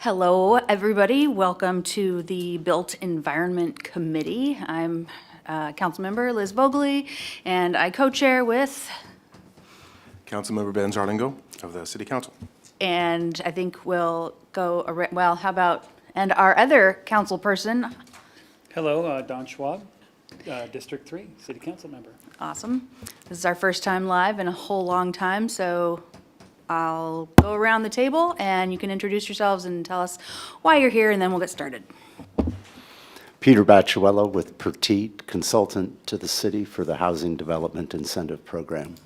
Hello, everybody. Welcome to the Built Environment Committee. I'm Councilmember Liz Vogley, and I co-chair with, Councilmember Ben Zarlingo of the City Council. and I think we'll go, well, how about, and our other council person. Hello, Don Schwab, District 3, City Council member. Awesome. This is our first time live in a whole long time, so I'll go around the table and you can introduce yourselves and tell us why you're here, and then we'll get started. Peter Baciuello with Pertite, consultant to the city for the Housing Development Incentive Program.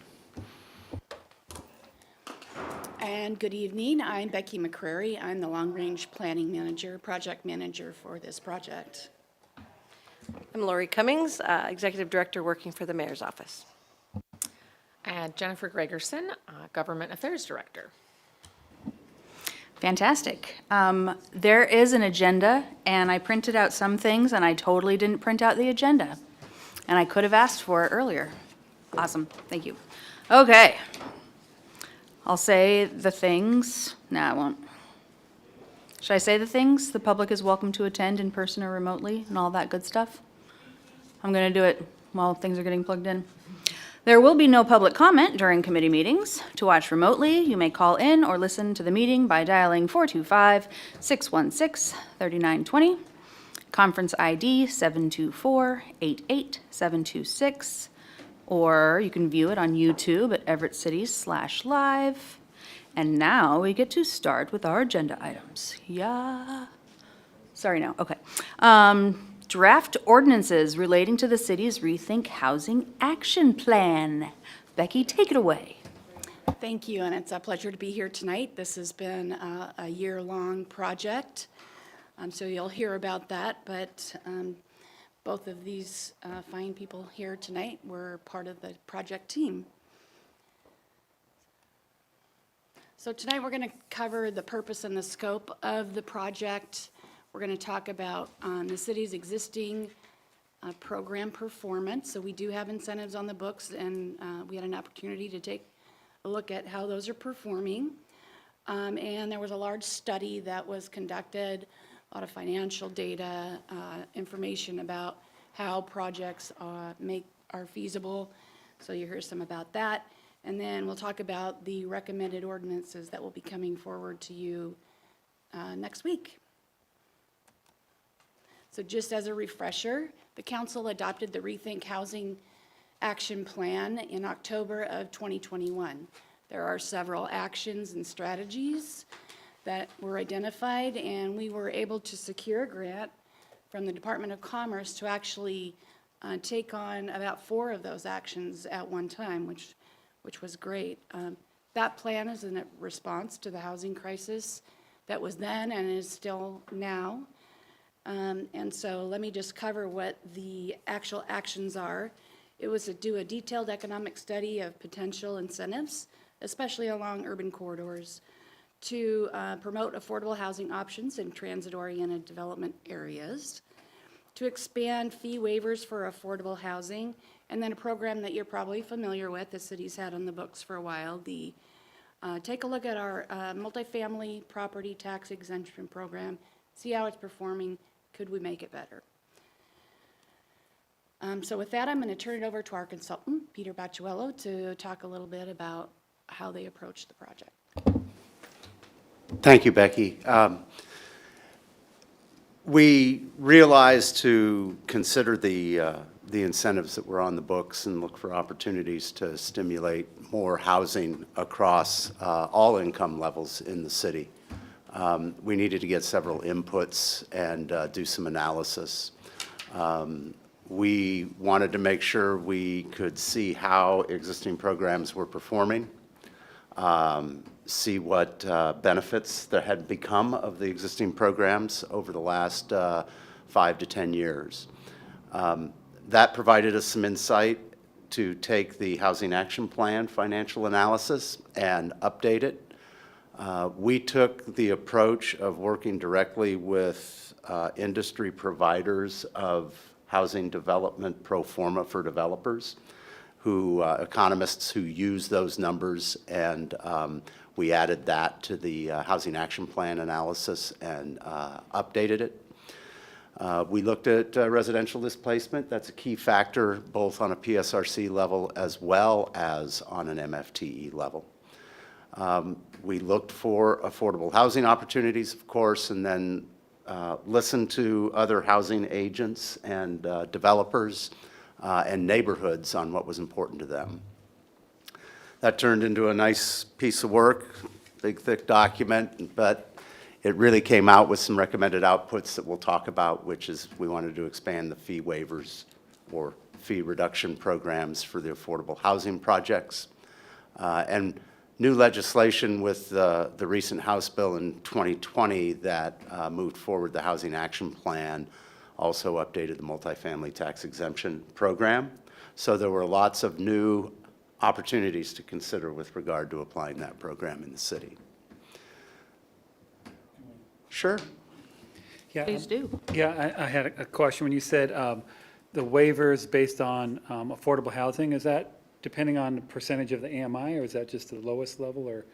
And good evening, I'm Becky McCrary. I'm the Long Range Planning Manager, Project Manager for this project. I'm Lori Cummings, Executive Director working for the Mayor's Office. And Jennifer Gregerson, Government Affairs Director. Fantastic. There is an agenda, and I printed out some things, and I totally didn't print out the agenda. And I could have asked for it earlier. Awesome, thank you. Okay. I'll say the things. No, I won't. Should I say the things? The public is welcome to attend in person or remotely, and all that good stuff? I'm going to do it while things are getting plugged in. There will be no public comment during committee meetings. To watch remotely, you may call in or listen to the meeting by dialing 425-616-3920, conference ID 724-88726, or you can view it on YouTube at Everett City/live. And now we get to start with our agenda items. Yeah. Sorry, no, okay. Draft ordinances relating to the city's Rethink Housing Action Plan. Becky, take it away. Thank you, and it's a pleasure to be here tonight. This has been a year-long project, so you'll hear about that, but both of these fine people here tonight were part of the project team. So tonight we're going to cover the purpose and the scope of the project. We're going to talk about the city's existing program performance. So we do have incentives on the books, and we had an opportunity to take a look at how those are performing. And there was a large study that was conducted, a lot of financial data, information about how projects are feasible. So you hear some about that. And then we'll talk about the recommended ordinances that will be coming forward to you next week. So just as a refresher, the council adopted the Rethink Housing Action Plan in October of 2021. There are several actions and strategies that were identified, and we were able to secure a grant from the Department of Commerce to actually take on about 4 of those actions at one time, which was great. That plan is in response to the housing crisis that was then and is still now. And so let me just cover what the actual actions are. It was to do a detailed economic study of potential incentives, especially along urban corridors, to promote affordable housing options in transit-oriented development areas, to expand fee waivers for affordable housing, and then a program that you're probably familiar with, the city's had on the books for a while, the take a look at our MultiFamily Property Tax Exemption program, see how it's performing. Could we make it better? So with that, I'm going to turn it over to our consultant, Peter Baciuello, to talk a little bit about how they approached the project. Thank you, Becky. We realized to consider the incentives that were on the books and look for opportunities to stimulate more housing across all income levels in the city. We needed to get several inputs and do some analysis. We wanted to make sure we could see how existing programs were performing, see what benefits there had become of the existing programs over the last 5 to 10 years. That provided us some insight to take the Housing Action Plan financial analysis and update it. We took the approach of working directly with industry providers of housing development pro forma for developers, economists who use those numbers, and We added that to the Housing Action Plan analysis and updated it. We looked at residential displacement. That's a key factor both on a PSRC level as well as on an MFTE level. We looked for affordable housing opportunities, of course, and then listened to other housing agents and developers and neighborhoods on what was important to them. That turned into a nice piece of work, big, thick document, but it really came out with some recommended outputs that we'll talk about, which is we wanted to expand the fee waivers or fee reduction programs for the affordable housing projects. And new legislation with the recent House bill in 2020 that moved forward the Housing Action Plan also updated the MultiFamily Tax Exemption program. So there were lots of new opportunities to consider with regard to applying that program in the city. Sure. Yeah, Please do. Yeah, I had a question. When you said the waivers based on affordable housing, is that depending on the percentage of the AMI, or is that just the lowest level, or?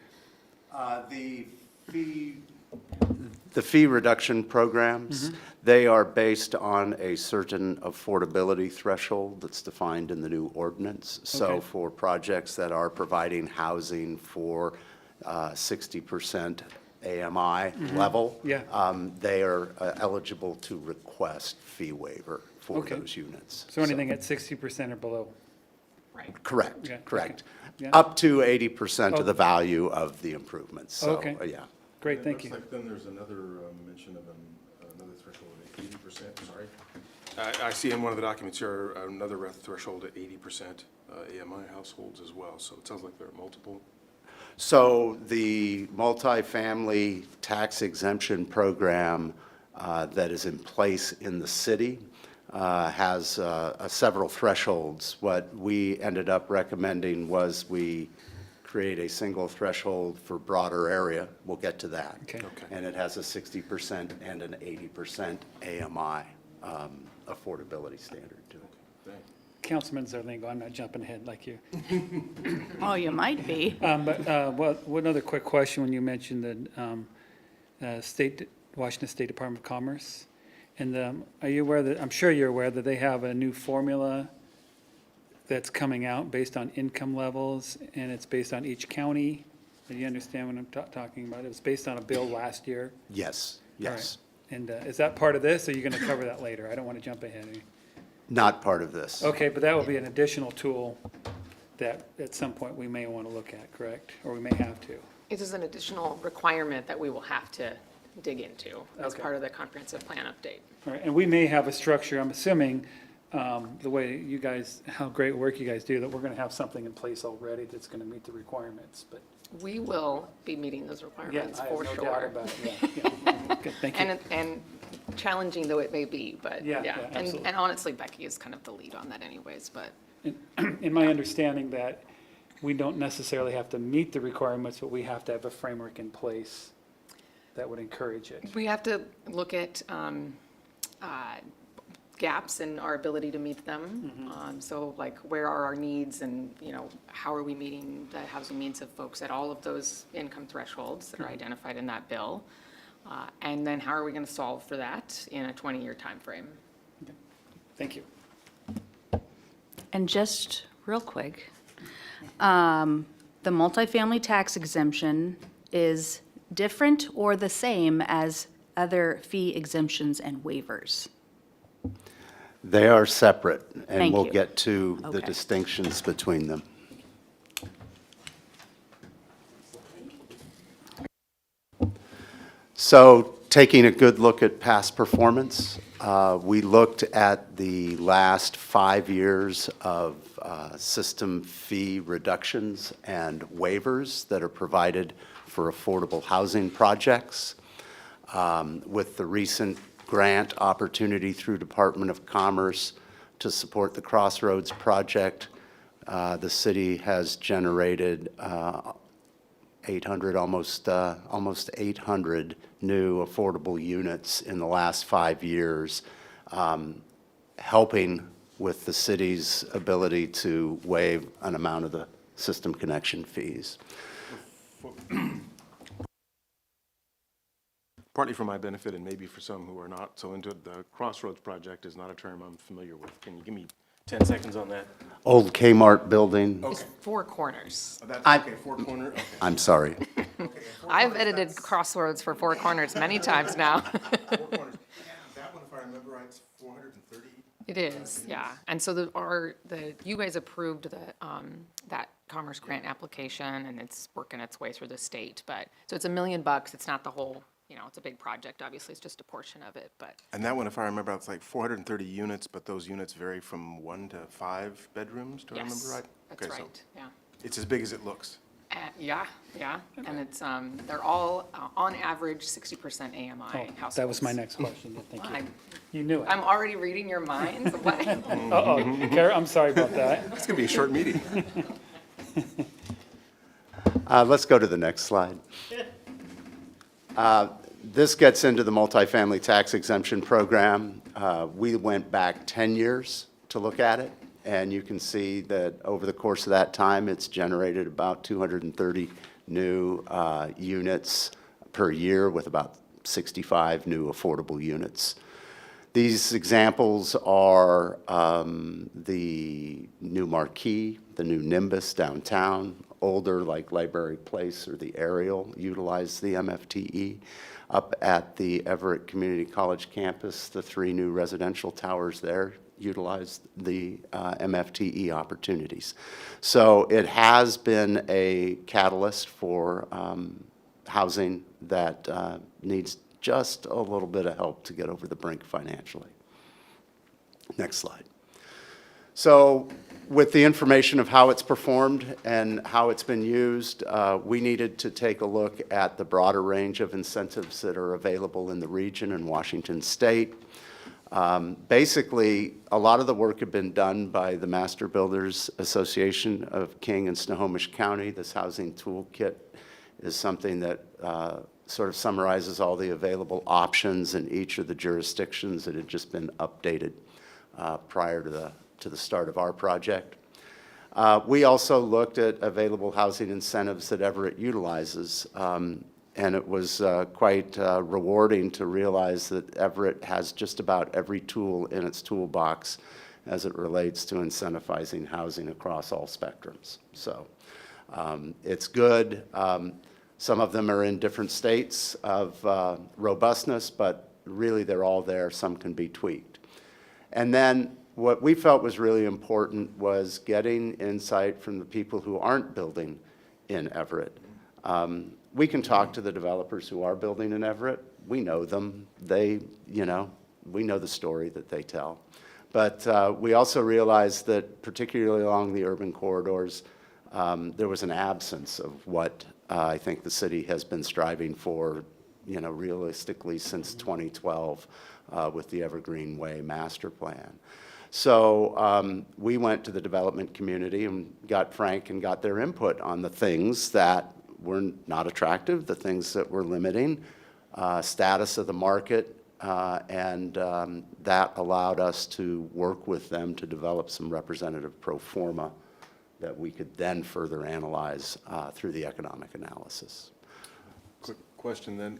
The fee reduction programs, they are based on a certain affordability threshold that's defined in the new ordinance. So Okay. for projects that are providing housing for 60% AMI level, Yeah. they are eligible to request fee waiver for Okay. those units. So anything at 60% or below? Correct, Okay, correct. okay. Yeah. Up to 80% of the value of the improvements. So, Okay. yeah. Great, thank you. Looks like then there's another mention of another threshold at 80%, sorry. I see in one of the documents here another threshold at 80% AMI households as well, so it sounds like there are multiple. So the multifamily tax exemption program that is in place in the city has several thresholds. What we ended up recommending was we create a single threshold for broader area. We'll get to that. Okay. Okay. And it has a 60% and an 80% AMI affordability standard to it. Thanks. Councilman Zarlingo, I'm not jumping ahead like you. Oh, you might be. But one other quick question when you mentioned the Washington State Department of Commerce. And are you aware that, I'm sure you're aware that they have a new formula that's coming out based on income levels, and it's based on each county? Do you understand what I'm talking about? It was based on a bill last year. Yes, All right. yes. And is that part of this, or are you going to cover that later? I don't want to jump ahead. Not part of this. Okay, but that will be an additional tool that at some point we may want to look at, correct? Or we may have to. It is an additional requirement that we will have to dig into as Okay. part of the comprehensive plan update. All right, and we may have a structure, I'm assuming, the way you guys, how great work you guys do, that we're going to have something in place already that's going to meet the requirements, but. We will be meeting those Yeah, requirements I have for no doubt sure. about it, yeah. Good, thank you. And challenging though it may be, but Yeah, yeah. yeah, And absolutely. honestly, Becky is kind of the lead on that anyways, but In my understanding that we don't necessarily have to meet the requirements, but we have to have a framework in place that would encourage it. we have to look at gaps in our ability to meet them. So like, where are our needs and, how are we meeting the housing needs of folks at all of those income thresholds that are identified in that bill? And then how are we going to solve for that in a 20-year timeframe? Thank you. And just real quick, the multifamily tax exemption is different or the same as other fee exemptions and waivers? They are separate, and Thank we'll you. get to the Okay. distinctions between them. So taking a good look at past performance, we looked at the last 5 years of system fee reductions and waivers that are provided for affordable housing projects. With the recent grant opportunity through Department of Commerce to support the Crossroads project, the city has generated 800, almost 800 new affordable units in the last 5 years, helping with the city's ability to waive an amount of the system connection fees. partly for my benefit and maybe for some who are not so into it, the Crossroads project is not a term I'm familiar with. Can you give me 10 seconds on that? Old Kmart building. It's Four Corners. That's I- okay, Four Corner, okay. I'm sorry. I've edited Crossroads for Four Corners many times now. Four Corners. That one, if I remember right, is 430. It is, yeah. And so you guys approved that Commerce Grant application, and it's working its way through the state, but, so it's $1 million, it's not the whole, it's a big project, obviously, it's just a portion of it, but, And that one, if I remember, it's like 430 units, but those units vary from 1 to 5 bedrooms, do I remember yes, right? that's Okay, so right, yeah. it's as big as it looks. Yeah, and it's, they're all, on average, 60% AMI Oh, households. that was my next question, yeah, thank you. I'm- You knew it. I'm already reading your minds, what? Uh-oh, Kara, I'm sorry about that. It's going to be a short meeting. Let's go to the next slide. This gets into the multifamily tax exemption program. We went back 10 years to look at it, and you can see that over the course of that time, it's generated about 230 new units per year with about 65 new affordable units. These examples are the new Marquee, the new Nimbus downtown, older like Library Place or the Ariel utilize the MFTE. Up at the Everett Community College campus, the 3 new residential towers there utilize the MFTE opportunities. So it has been a catalyst for housing that needs just a little bit of help to get over the brink financially. Next slide. So with the information of how it's performed and how it's been used, we needed to take a look at the broader range of incentives that are available in the region in Washington State. Basically, a lot of the work had been done by the Master Builders Association of King and Snohomish County. This housing toolkit is something that sort of summarizes all the available options in each of the jurisdictions that had just been updated prior to the start of our project. We also looked at available housing incentives that Everett utilizes, and it was quite rewarding to realize that Everett has just about every tool in its toolbox as it relates to incentivizing housing across all spectrums. So it's good. Some of them are in different states of robustness, but really they're all there. Some can be tweaked. And then what we felt was really important was getting insight from the people who aren't building in Everett. We can talk to the developers who are building in Everett. We know them. They, we know the story that they tell. But we also realized that particularly along the urban corridors, there was an absence of what I think the city has been striving for, realistically since 2012 with the Evergreen Way Master Plan. So we went to the development community and got Frank and got their input on the things that were not attractive, the things that were limiting, status of the market, and that allowed us to work with them to develop some representative pro forma that we could then further analyze through the economic analysis. Quick question then.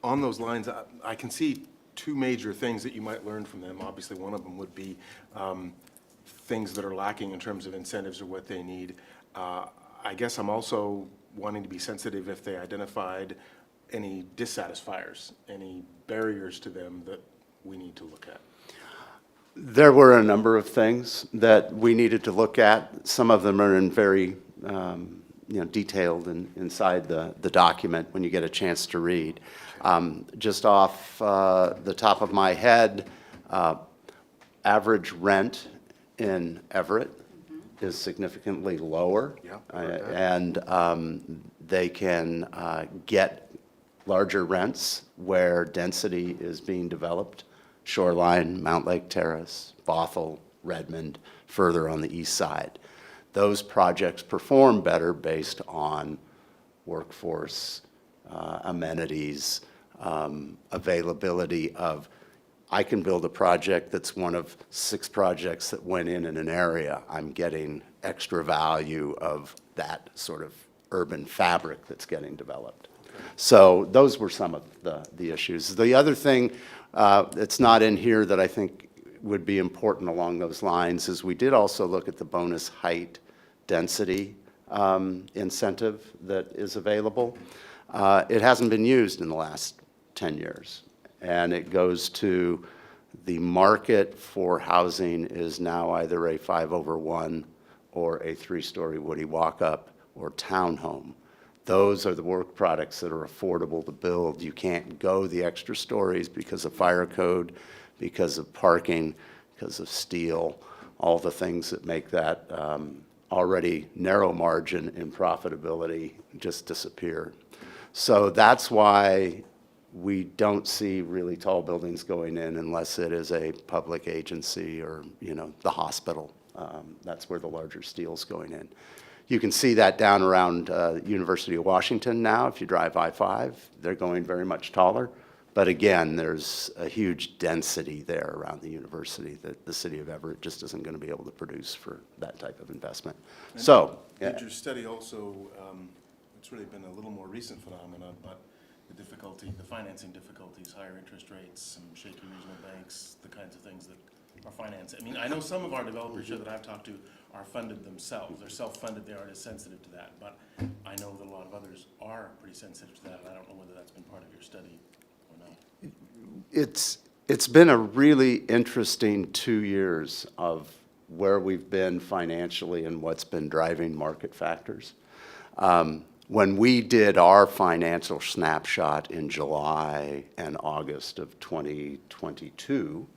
On those lines, I can see 2 major things that you might learn from them. Obviously, one of them would be things that are lacking in terms of incentives or what they need. I guess I'm also wanting to be sensitive if they identified any dissatisfiers, any barriers to them that we need to look at. There were a number of things that we needed to look at. Some of them are in very detailed inside the document when you get a chance to read. Just off the top of my head, average rent in Everett is significantly lower. Yeah, I heard that. And they can get larger rents where density is being developed. Shoreline, Mount Lake Terrace, Bothell, Redmond, further on the east side. Those projects perform better based on workforce, amenities, availability of, I can build a project that's one of 6 projects that went in an area. I'm getting extra value of that sort of urban fabric that's getting developed. So those were some of the issues. The other thing that's not in here that I think would be important along those lines is we did also look at the bonus height density incentive that is available. It hasn't been used in the last 10 years, and it goes to the market for housing is now either a 5/1 or a 3-story woody walk-up or townhome. Those are the work products that are affordable to build. You can't go the extra stories because of fire code, because of parking, because of steel, all the things that make that already narrow margin in profitability just disappear. So that's why we don't see really tall buildings going in unless it is a public agency or, you know, the hospital. That's where the larger steel's going in. You can see that down around University of Washington now. If you drive I-5, they're going very much taller. But again, there's a huge density there around the university that the city of Everett just isn't going to be able to produce for that type of investment. So, Did your study also, it's really been a little more recent phenomenon, but the financing difficulties, higher interest rates, some shaky regional banks, the kinds of things that are financed. I mean, I know some of our developers here that I've talked to are funded themselves. They're self-funded, they aren't as sensitive to that. But I know that a lot of others are pretty sensitive to that, and I don't know whether that's been part of your study or not. it's been a really interesting 2 years of where we've been financially and what's been driving market factors. When we did our financial snapshot in July and August of 2022,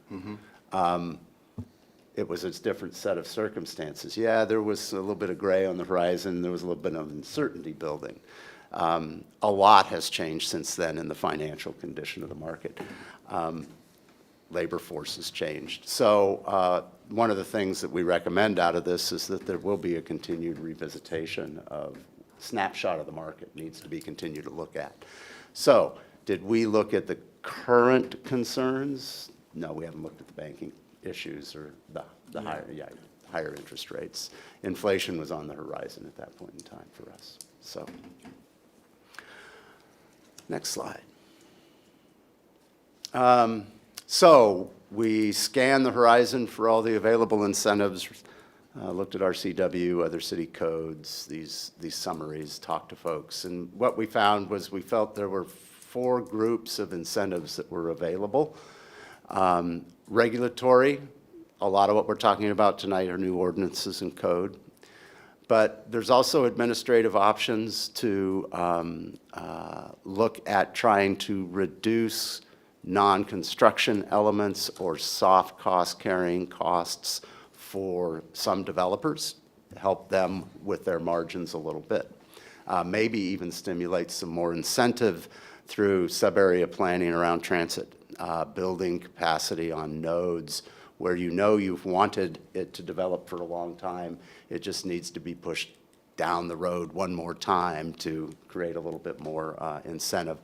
it was a different set of circumstances. Yeah, there was a little bit of gray on the horizon. There was a little bit of uncertainty building. A lot has changed since then in the financial condition of the market. Labor force has changed. So one of the things that we recommend out of this is that there will be a continued revisitation of snapshot of the market needs to be continued to look at. So did we look at the current concerns? No, we haven't looked at the banking issues or the higher interest rates. Inflation was on the horizon at that point in time for us. So next slide. So we scanned the horizon for all the available incentives, looked at RCW, other city codes, these summaries, talked to folks. And what we found was we felt there were 4 groups of incentives that were available. Regulatory, a lot of what we're talking about tonight are new ordinances and code. But there's also administrative options to look at trying to reduce non-construction elements or soft cost carrying costs for some developers, help them with their margins a little bit. Maybe even stimulate some more incentive through sub-area planning around transit, building capacity on nodes where you know you've wanted it to develop for a long time. It just needs to be pushed down the road one more time to create a little bit more incentive.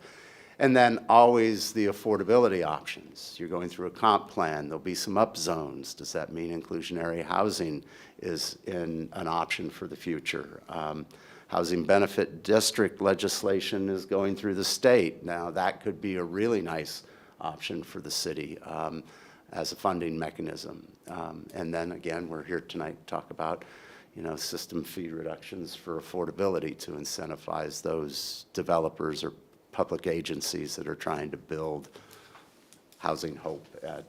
And then always the affordability options. You're going through a comp plan. There'll be some up zones. Does that mean inclusionary housing is an option for the future? Housing benefit district legislation is going through the state. Now, that could be a really nice option for the city as a funding mechanism. And then again, we're here tonight to talk about, you know, system fee reductions for affordability to incentivize those developers or public agencies that are trying to build housing hope at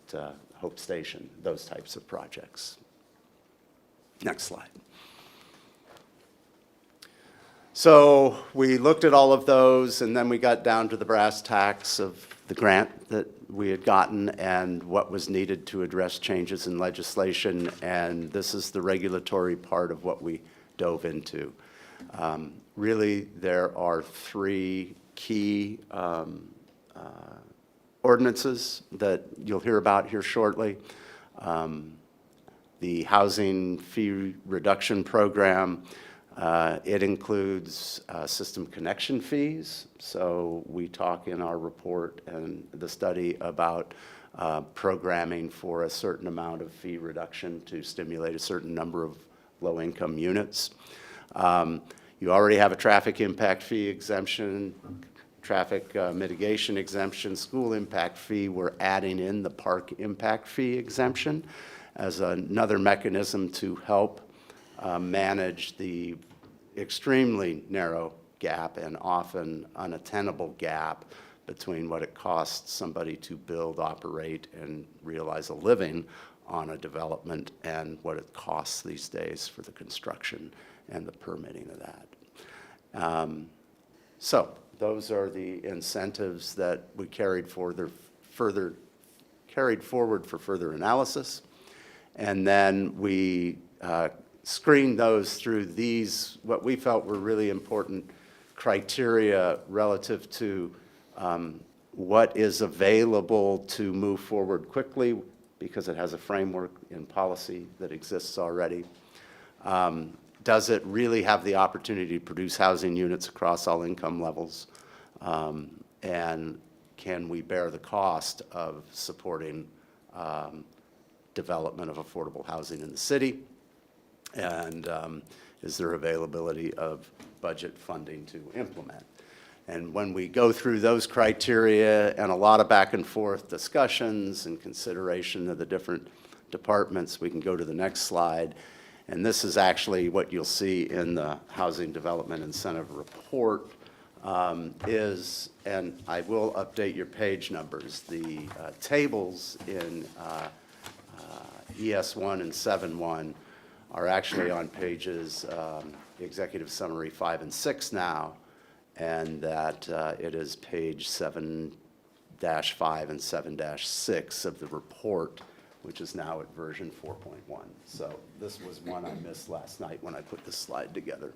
Hope Station, those types of projects. Next slide. So we looked at all of those, and then we got down to the brass tacks of the grant that we had gotten and what was needed to address changes in legislation, and this is the regulatory part of what we dove into. Really, there are 3 key ordinances that you'll hear about here shortly. The housing fee reduction program, it includes system connection fees. So we talk in our report and the study about programming for a certain amount of fee reduction to stimulate a certain number of low-income units. You already have a traffic impact fee exemption, traffic mitigation exemption, school impact fee, we're adding in the park impact fee exemption as another mechanism to help manage the extremely narrow gap and often unattainable gap between what it costs somebody to build, operate, and realize a living on a development and what it costs these days for the construction and the permitting of that. So those are the incentives that we carried forward for further analysis. And then we screened those through these, what we felt were really important criteria relative to what is available to move forward quickly, because it has a framework in policy that exists already. Does it really have the opportunity to produce housing units across all income levels? And can we bear the cost of supporting development of affordable housing in the city? And is there availability of budget funding to implement? And when we go through those criteria and a lot of back and forth discussions and consideration of the different departments, we can go to the next slide. And this is actually what you'll see in the Housing Development Incentive Report is, and I will update your page numbers, the tables in ES1 and 7.1 are actually on pages, Executive Summary 5 and 6 now, and that it is page 7-5 and 7-6 of the report, which is now at version 4.1. So this was one I missed last night when I put this slide together.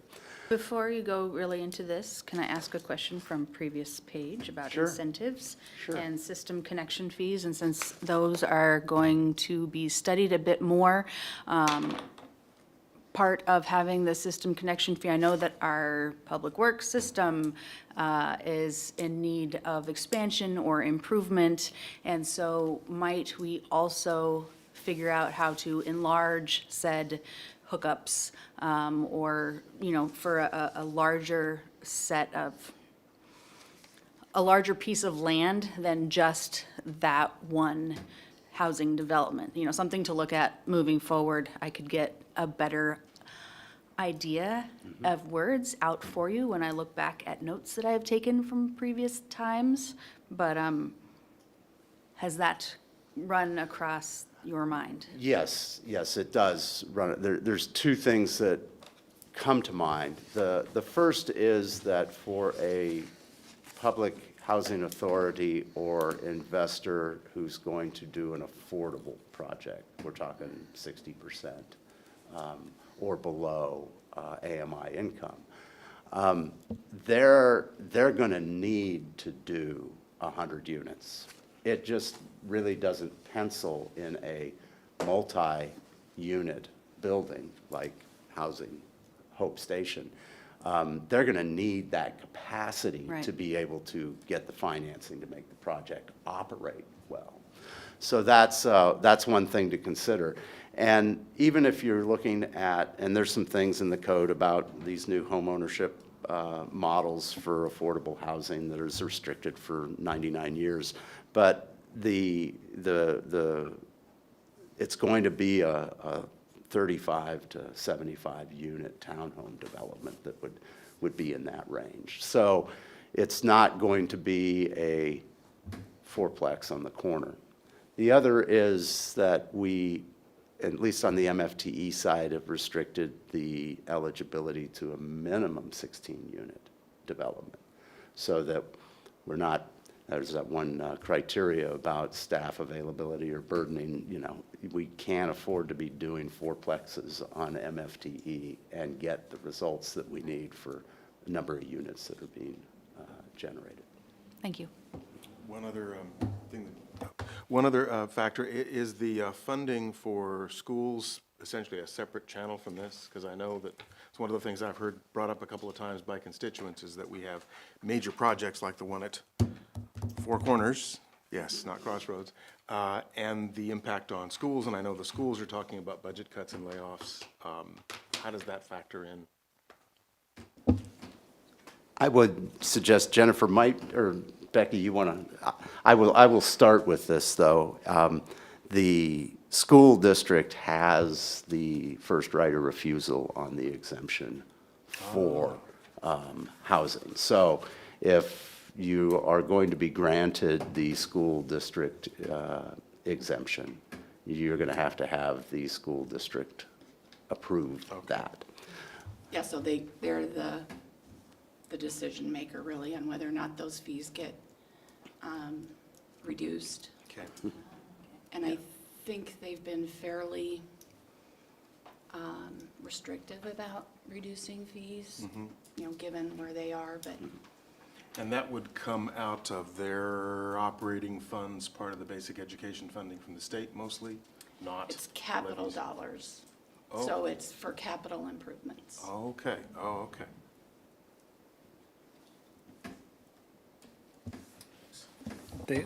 Before you go really into this, can I ask a question from previous page about Sure. incentives? Sure. And system connection fees, and since those are going to be studied a bit more, part of having the system connection fee, I know that our public works system is in need of expansion or improvement, and so might we also figure out how to enlarge said hookups, or, you know, for a larger set of, a larger piece of land than just that one housing development, you know, something to look at moving forward. I could get a better idea of words out for you when I look back at notes that I have taken from previous times, but has that run across your mind? Yes, it does run. There's two things that come to mind. The first is that for a public housing authority or investor who's going to do an affordable project, we're talking 60% or below AMI income, they're going to need to do 100 units. It just really doesn't pencil in a multi-unit building like Housing Hope Station. They're going to need that capacity Right. to be able to get the financing to make the project operate well. So that's one thing to consider. And even if you're looking at, and there's some things in the code about these new home ownership models for affordable housing that is restricted for 99 years, but it's going to be a 35 to 75 unit townhome development that would be in that range. So it's not going to be a fourplex on the corner. The other is that we, at least on the MFTE side, have restricted the eligibility to a minimum 16-unit development, so that we're not, there's that one criteria about staff availability or burdening, you know, we can't afford to be doing fourplexes on MFTE and get the results that we need for the number of units that are being generated. Thank you. One other thing, one other factor is the funding for schools, essentially a separate channel from this, because I know that it's one of the things I've heard brought up a couple of times by constituents is that we have major projects like the one at Four Corners, yes, not Crossroads, and the impact on schools, and I know the schools are talking about budget cuts and layoffs. How does that factor in? I would suggest Jennifer might, or Becky, you want to, I will start with this, though. The school district has the first right of refusal on the exemption for housing. So if you are going to be granted the school district exemption, you're going to have the school district approve that. Yeah, so they're the decision maker really on whether or not those fees get reduced. Okay. And I think they've been fairly restrictive about reducing fees, you know, given where they are, but And that would come out of their operating funds, part of the basic education funding from the state mostly, not it's capital levies? dollars. Oh. So it's for capital improvements. Okay, oh, okay.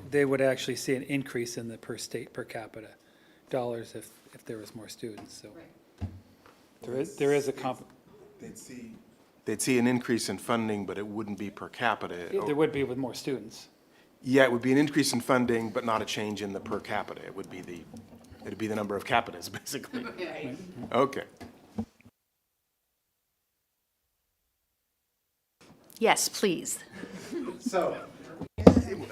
They would actually see an increase in the per capita dollars if there was more students, so. There is a They'd see an increase in funding, but it wouldn't be per capita. there would be with more students. Yeah, it would be an increase in funding, but not a change in the per capita. It'd be the number of capitas, basically. Right. Okay. Yes, please. So,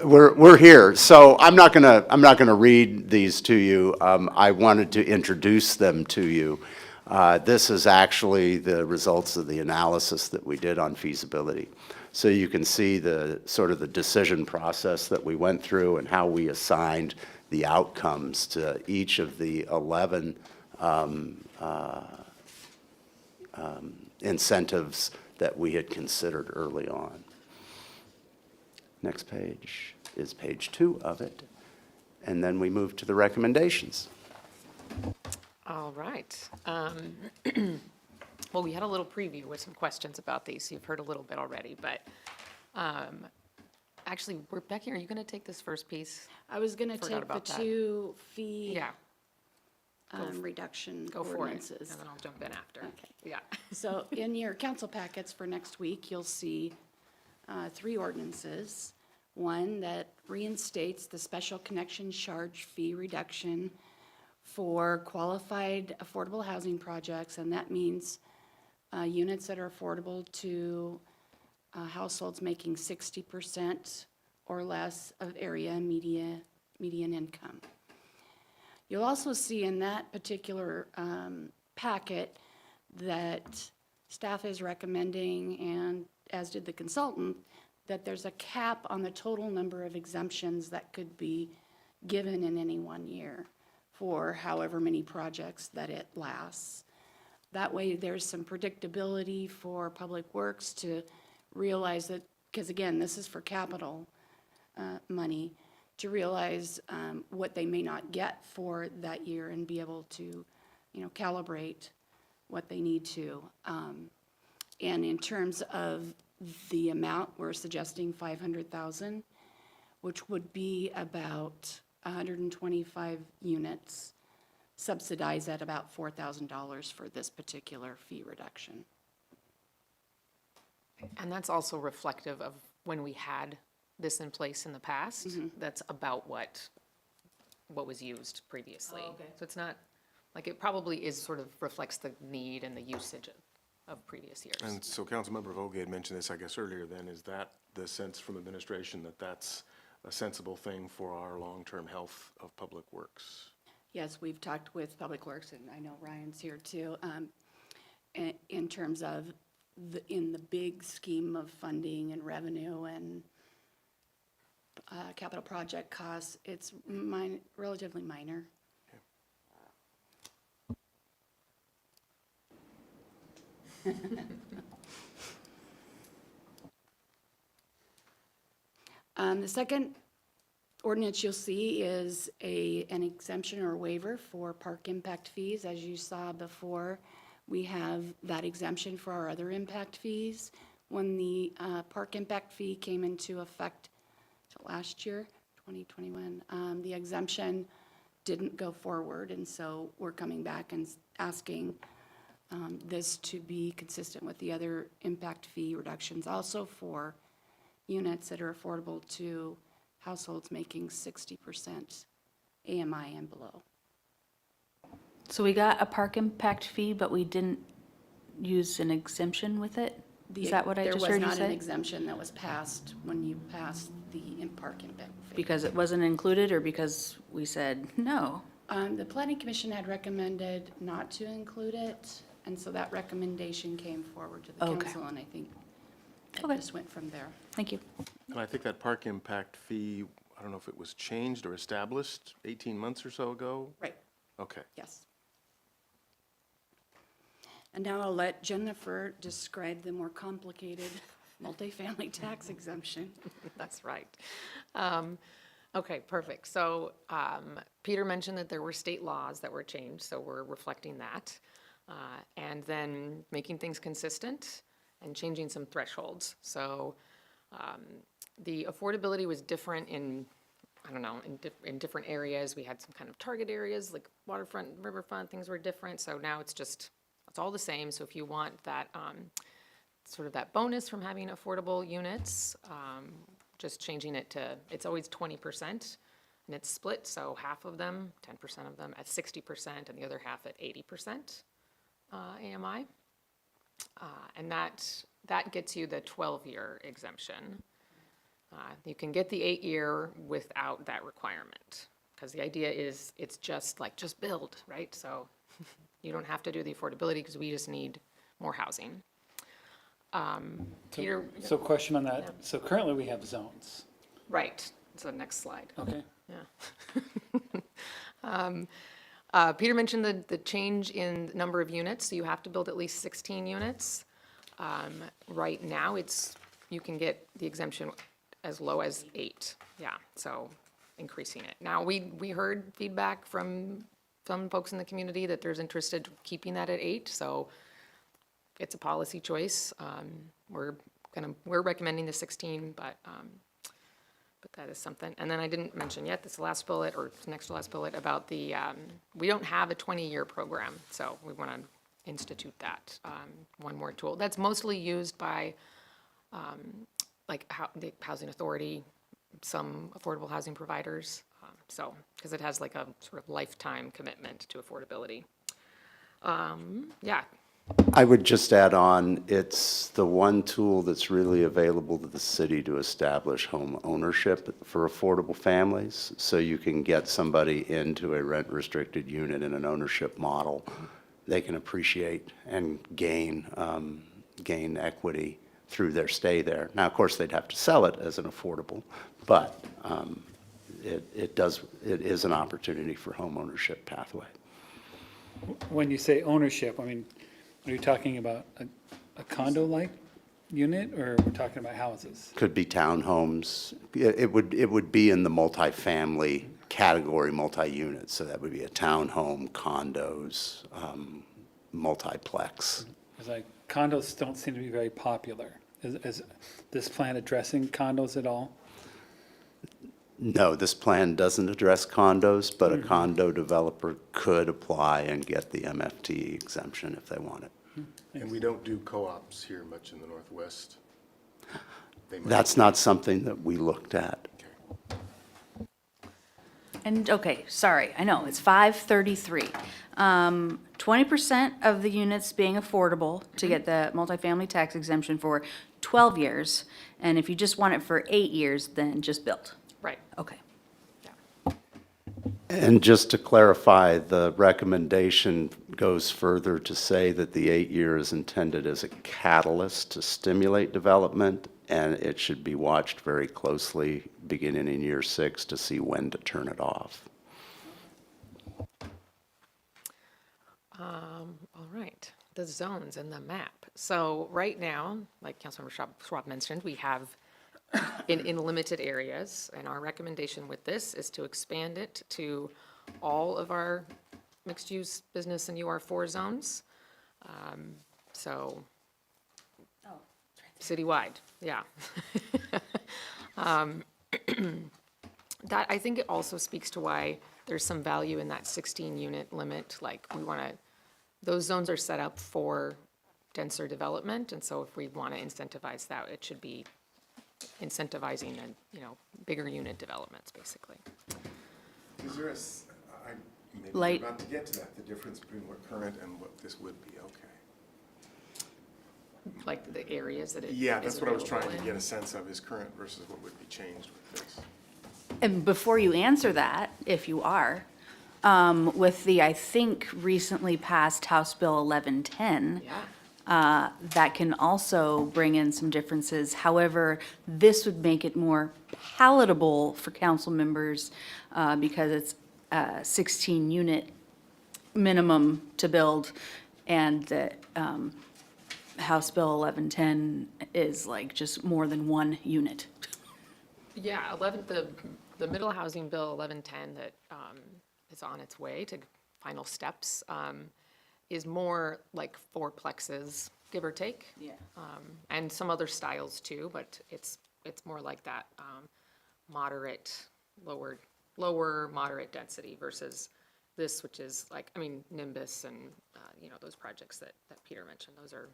we're here, so I'm not gonna read these to you. I wanted to introduce them to you. This is actually the results of the analysis that we did on feasibility. So you can see the sort of the decision process that we went through and how we assigned the outcomes to each of the 11 incentives that we had considered early on. Next page is page 2 of it. And then we move to the recommendations. All right. Well, we had a little preview with some questions about these. You've heard a little bit already, but actually, Becky, are you going to take this first piece? I was going to Forgot take the about that. 2 fee Yeah, reduction go for it, ordinances. and then I'll jump in after. Okay. Yeah. So in your council packets for next week, you'll see 3 ordinances. One that reinstates the special connection charge fee reduction for qualified affordable housing projects, and that means units that are affordable to households making 60% or less of area median income. You'll also see in that particular packet that staff is recommending, and as did the consultant, that there's a cap on the total number of exemptions that could be given in any one year for however many projects that it lasts. That way, there's some predictability for Public Works to realize that, because again, this is for capital money, to realize what they may not get for that year and be able to, you know, calibrate what they need to. And in terms of the amount, we're suggesting $500,000, which would be about 125 units, subsidized at about $4,000 for this particular fee reduction. And that's also reflective of when we had this in place in the past. That's about what was used previously. Oh, okay. So it's not, like, it probably is sort of reflects the need and the usage of previous years. And so Councilmember Vogel had mentioned this, I guess, earlier then. Is that the sense from administration that that's a sensible thing for our long-term health of Public Works? Yes, we've talked with Public Works, and I know Ryan's here too, in terms of in the big scheme of funding and revenue and capital project costs, it's relatively minor. The second ordinance you'll see is an exemption or waiver for park impact fees. As you saw before, we have that exemption for our other impact fees. When the park impact fee came into effect last year, 2021, the exemption didn't go forward, and so we're coming back and asking this to be consistent with the other impact fee reductions, also for units that are affordable to households making 60% AMI and below. So we got a park impact fee, but we didn't use an exemption with it? Is that what I just heard you There was not an say? exemption that was passed when you passed the park impact fee. Because it wasn't included, or because we said no? The planning commission had recommended not to include it, and so that recommendation came forward to the Okay. council, and I think it Okay. just went from there. Thank you. And I think that park impact fee, I don't know if it was changed or established 18 months or so ago? Right, Okay. yes. And now I'll let Jennifer describe the more complicated multifamily tax exemption. That's right. Okay, perfect. So Peter mentioned that there were state laws that were changed, so we're reflecting that. And then making things consistent and changing some thresholds. So the affordability was different in, I don't know, in different areas. We had some kind of target areas, like waterfront, riverfront, things were different. So now it's all the same. So if you want that, sort of that bonus from having affordable units, just changing it to, it's always 20%, and it's split, so half of them, 10% of them at 60%, and the other half at 80% AMI. And that gets you the 12-year exemption. You can get the 8-year without that requirement, because the idea is it's just build, right? So you don't have to do the affordability, because we just need more housing. Peter? So question on that. So currently we have zones. Right, so next slide. Okay. Yeah. Peter mentioned the change in number of units, so you have to build at least 16 units. Right now, you can get the exemption as low as 8, yeah, so increasing it. Now, we heard feedback from some folks in the community that there's interested keeping that at 8, so it's a policy choice. We're recommending the 16, but that is something. And then I didn't mention yet, this last bullet, or next to last bullet, about the, we don't have a 20-year program, so we want to institute that, one more tool. That's mostly used by, the Housing Authority, some affordable housing providers, because it has like a sort of lifetime commitment to affordability. Yeah. I would just add on, it's the one tool that's really available to the city to establish home ownership for affordable families. So you can get somebody into a rent-restricted unit in an ownership model. They can appreciate and gain equity through their stay there. Now, of course, they'd have to sell it as an affordable, but it is an opportunity for home ownership pathway. When you say ownership, I mean, are you talking about a condo-like unit, or we're talking about houses? Could be townhomes. It would be in the multifamily category, multi-units. So that would be a townhome, condos, multiplex. Because like condos don't seem to be very popular. Is this plan addressing condos at all? No, this plan doesn't address condos, but a condo developer could apply and get the MFTE exemption if they want it. And we don't do co-ops here much in the Northwest. They might- That's not something that we looked at. Okay. And, okay, sorry, I know, it's 533. 20% of the units being affordable to get the multifamily tax exemption for 12 years. And if you just want it for 8 years, then just build. Right. Okay. And just to clarify, the recommendation goes further to say that the 8-year is intended as a catalyst to stimulate development, and it should be watched very closely beginning in year 6 to see when to turn it off. All right, the zones and the map. So right now, like Councilmember Schwab mentioned, we have in limited areas, and our recommendation with this is to expand it to all of our mixed-use business and UR4 zones. So, citywide, yeah. That, I think it also speaks to why there's some value in that 16-unit limit. Like, we want to those zones are set up for denser development, and so if we want to incentivize that, it should be incentivizing, bigger unit developments, basically. Is there maybe we're Light. about to get to that, the difference between what current and what this would be, okay. Like the areas that it Yeah, is that's what I was trying available to in. get a sense of, is current versus what would be changed with this. And before you answer that, if you are, with the, I think, recently passed House Bill 1110, Yeah, that can also bring in some differences. However, this would make it more palatable for council members because it's a 16-unit minimum to build, and the House Bill 1110 is like just more than one unit. yeah, the middle housing bill 1110 that is on its way to final steps is more like fourplexes, give or take. Yeah. And some other styles too, but it's more like that moderate, lower moderate density versus this, which is like, Nimbus and, those projects that Peter mentioned, those are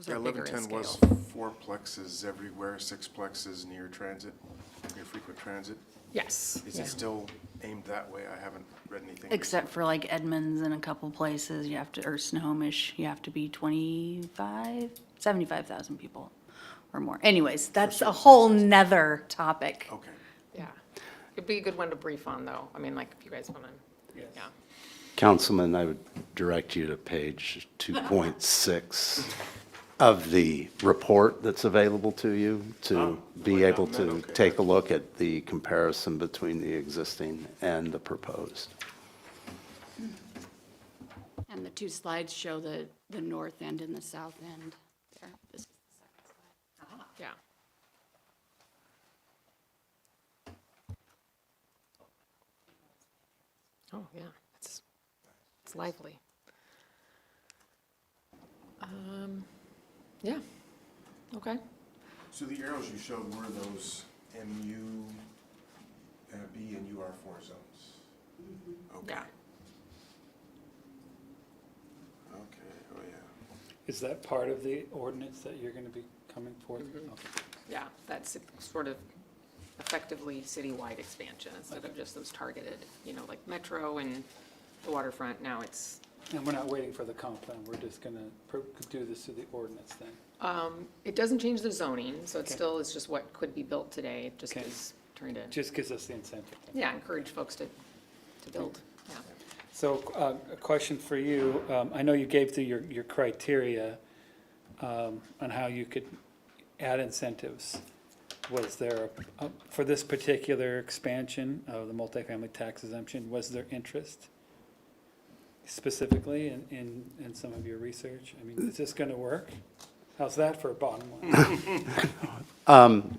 Yeah, bigger in 1110 was scale. 4 plexes everywhere, 6 plexes near transit, near frequent transit. Yes. Is yeah. it still aimed that way? I haven't read anything. Except for like Edmonds and a couple places, you have to, or Snohomish, you have to be 75,000 people or more. Anyways, that's a whole nother topic. Okay. Yeah. It'd be a good one to brief on, though. If you guys want to, Yes. yeah. Councilman, I would direct you to page 2.6 of the report that's available to you to be right able down that, to okay. take a look at the comparison between the existing and the proposed. And the two slides show the north end and the south end there. This is the second slide. Yeah. Oh, yeah, it's lively. Yeah, okay. So the arrows you showed were those MU, B, and UR4 zones? Okay. Yeah. Okay, oh yeah. Is that part of the ordinance that you're going to be coming forth? Okay. Yeah, that's sort of effectively citywide expansion instead of just those targeted, like Metro and the waterfront. Now it's, And we're not waiting for the comp plan, we're just going to do this through the ordinance then? it doesn't change the zoning, so it Okay. still is just what could be built today. It just Okay. is trying to, Just gives us the incentive. yeah, encourage folks to build, yeah. So a question for you, I know you gave through your criteria on how you could add incentives. Was there, for this particular expansion of the multifamily tax exemption, was there interest specifically in some of your research? Is this going to work? How's that for a bottom line?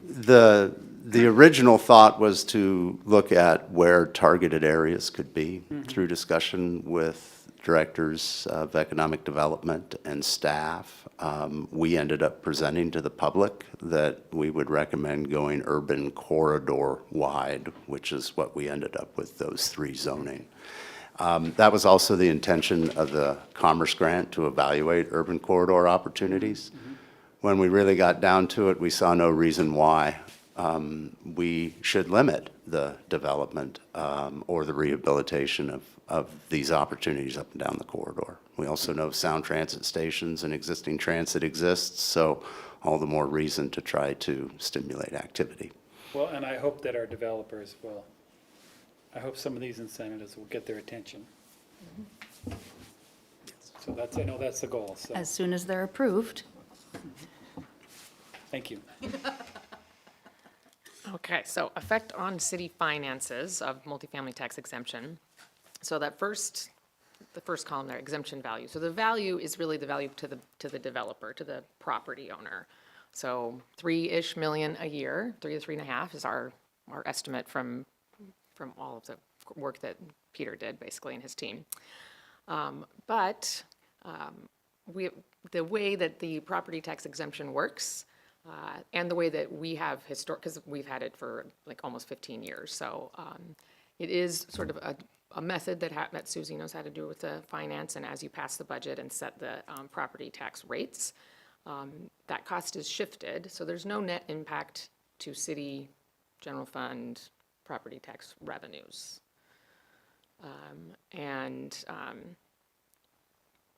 The original thought was to look at where targeted areas could be through discussion with directors of economic development and staff. We ended up presenting to the public that we would recommend going urban corridor wide, which is what we ended up with, those 3 zoning. That was also the intention of the Commerce Grant, to evaluate urban corridor opportunities. When we really got down to it, we saw no reason why we should limit the development or the rehabilitation of these opportunities up and down the corridor. We also know sound transit stations and existing transit exists, so all the more reason to try to stimulate activity. Well, and I hope that our developers will, I hope some of these incentives will get their attention. So I know that's the goal, so, As soon as they're approved. thank you. Okay, so effect on city finances of multifamily tax exemption. So the first column there, exemption value. So the value is really the value to the developer, to the property owner. So 3-ish million a year, 3 to 3.5 is our estimate from all of the work that Peter did, basically, and his team. But the way that the property tax exemption works, and the way that we have because we've had it for like almost 15 years. So it is sort of a method that Susie knows how to do with the finance, and as you pass the budget and set the property tax rates, that cost is shifted, so there's no net impact to city general fund property tax revenues.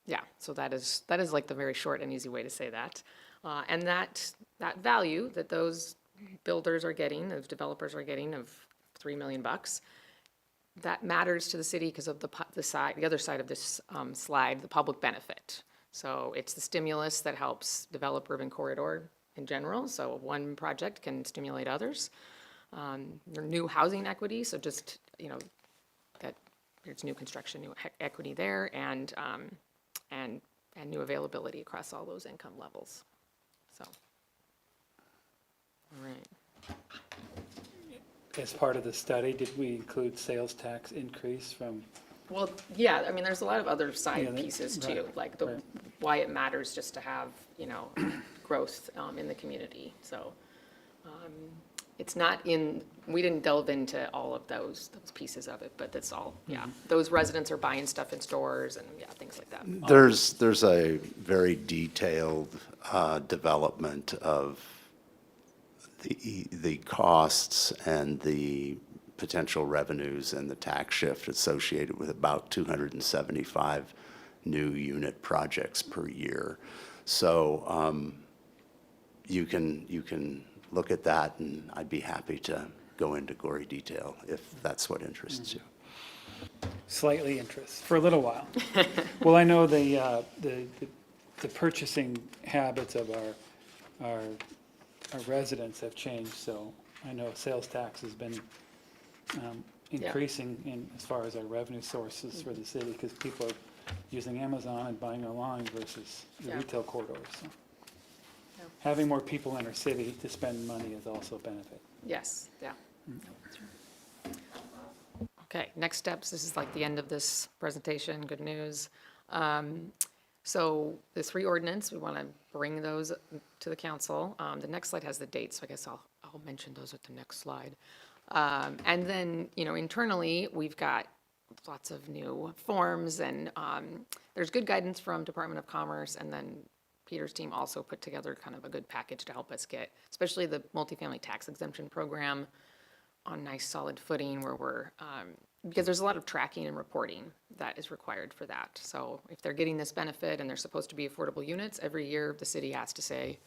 Yeah, so that is like the very short and easy way to say that. And that value that those builders are getting, those developers are getting of $3 million, that matters to the city because of the other side of this slide, the public benefit. So it's the stimulus that helps develop urban corridor in general. So one project can stimulate others. New housing equity, so just, that there's new construction, new equity there, and new availability across all those income levels. So, all right. As part of the study, did we include sales tax increase from, Well, yeah, I mean, there's a lot of other side Yeah, pieces too, right, like right. why it matters just to have, growth in the community. So it's not we didn't delve into all of those pieces of it, but that's all, yeah. Those residents are buying stuff in stores and, yeah, things like that. There's a very detailed development of the costs and the potential revenues and the tax shift associated with about 275 new unit projects per year. So you can look at that, and I'd be happy to go into gory detail if that's what interests you. slightly interest, for a little while? Well, I know the purchasing habits of our residents have changed, so I know sales tax has been increasing as far as our revenue sources for the city, because people are using Amazon and buying online versus the Yeah. retail corridors. So Yeah. having more people in our city to spend money is also a benefit. Yes, yeah. Okay, next steps, this is like the end of this presentation, good news. So the 3 ordinance, we want to bring those to the council. The next slide has the dates, so I guess I'll mention those at the next slide. And then, internally, we've got lots of new forms, and there's good guidance from Department of Commerce, and then Peter's team also put together kind of a good package to help us get, especially the MultiFamily Tax Exemption program, on nice solid footing where we're, because there's a lot of tracking and reporting that is required for that. So if they're getting this benefit and they're supposed to be affordable units, every year the city has to say,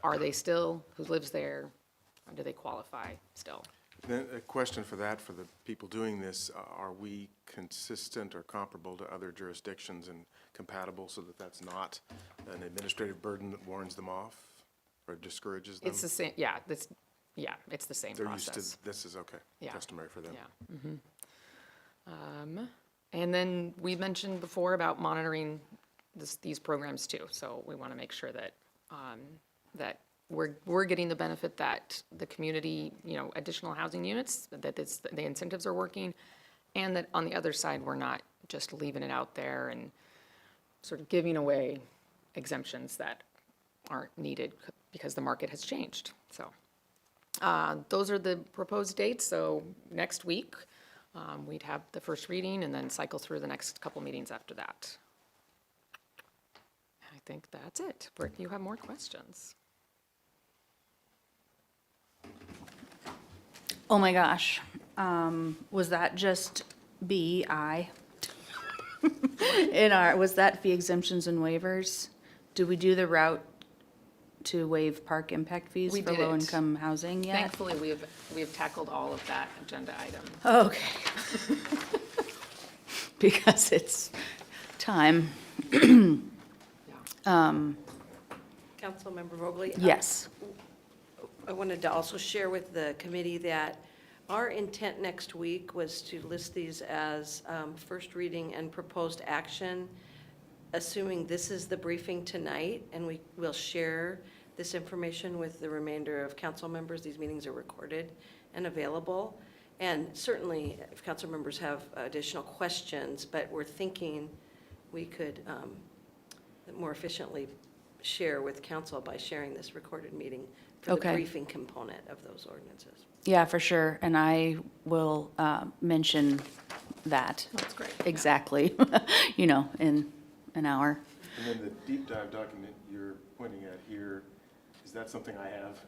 are they still, who lives there, or do they qualify still? Then a question for that, for the people doing this, are we consistent or comparable to other jurisdictions and compatible so that that's not an administrative burden that warns them off or discourages them? It's the same, yeah, it's the same They're process. used to, this is okay, Yeah. customary for them. Yeah. And then we mentioned before about monitoring these programs too. So we want to make sure that, that we're getting the benefit that the community, additional housing units, that the incentives are working, and that on the other side, we're not just leaving it out there and sort of giving away exemptions that aren't needed because the market has changed. So those are the proposed dates. So next week, we'd have the first reading and then cycle through the next couple meetings after that. I think that's it. Britt, you have more questions? Oh my gosh. Was that just BI? Was that fee exemptions and waivers? Do we do the route to waive park impact fees We for did it. low-income housing yet? Thankfully, we have tackled all of that agenda item. Okay. Because it's time. Councilmember Vogel? Yes. I wanted to also share with the committee that our intent next week was to list these as first reading and proposed action, assuming this is the briefing tonight, and we will share this information with the remainder of council members. These meetings are recorded and available. And certainly, if council members have additional questions, but we're thinking we could more efficiently share with council by sharing this recorded meeting for the Okay. briefing component of those ordinances. Yeah, for sure. And I will mention that. That's great. Exactly, you know, in an hour. And then the deep dive document you're pointing at here, is that something I have?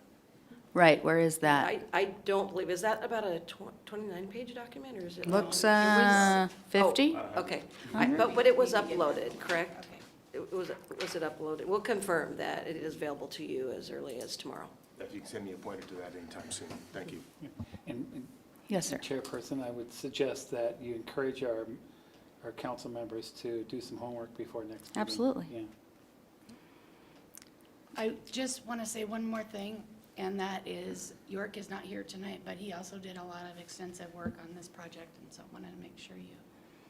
Right, where is that? I don't believe, is that about a 29-page document, or is it? Looks, Oh, 50? Okay, but it was uploaded, correct? Was it uploaded? We'll confirm that it is available to you as early as tomorrow. If you can send me a pointer to that anytime soon, thank you. And Yes, sir. Chairperson, I would suggest that you encourage our council members to do some homework before next meeting. Absolutely. Yeah. I just want to say one more thing, and that is York is not here tonight, but he also did a lot of extensive work on this project, and so I wanted to make sure you